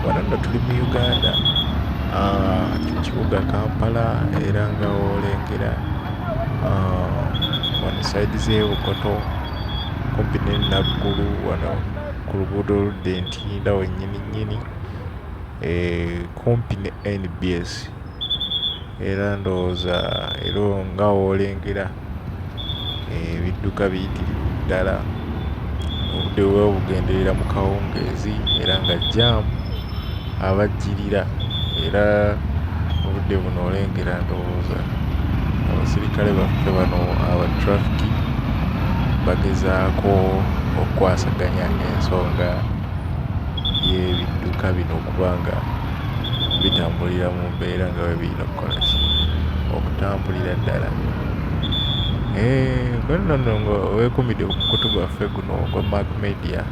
wano nno tuli mu Uganda, kibuga Kampala, era nga olengera wano sayidi z'e Bukoto kumpi ne Naggulu wano ku luguudo oludda e Ntinda wennyini kumpi ne NBS, era ndowooza era nga woolengera ebidduka biyitirivu ddala, obudde buba bugenderera mu kawungeezi era nga jjaamu abajjirira, era obudde buno olengera ndowooza abasirikale baffe bano aba traffic bagezaako okukwasaganya ensonga y'ebidduka bino okuba nga bitambulira mu mbeera nga bwe birina okutambulira ddala. Nno nga weekumidde ku mukutu gwaffe guno ogwa Mac Media,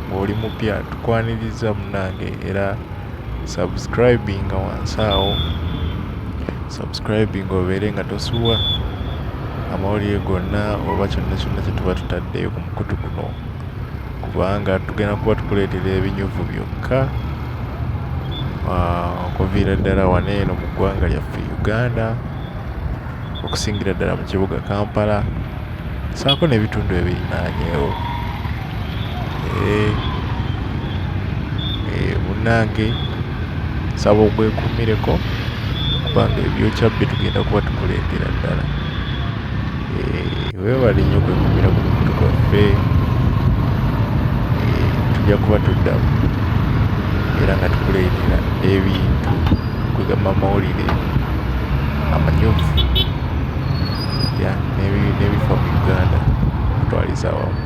ng'oli mupya tukwaniriza munnange, era subscribinga wansi awo, subscribinga obeere nga tosubwa amawulire gonna oba kyonna kyonna kye tuba tutaddeyo ku mukutu guno, kubanga tugenda kuba tukuleetera ebinyuvu byokka okuviira ddala wano eno mu ggwanga lyaffe Uganda, okusingira ddala mu kibuga Kampala ssaako n'ebitundu ebirinaanyeewo. Munnange nsaba ogwekuumireko kubanga ebyokya bye tugenda kuba tukuleetera ddala. Weewale nnyo okwekuumira ku mukutu gwaffe, tujja kuba tuddamu era nga tukuleetera ebintu kwegamba amawulire amanyuvu n'ebifa mu Uganda kutwaliza awamu.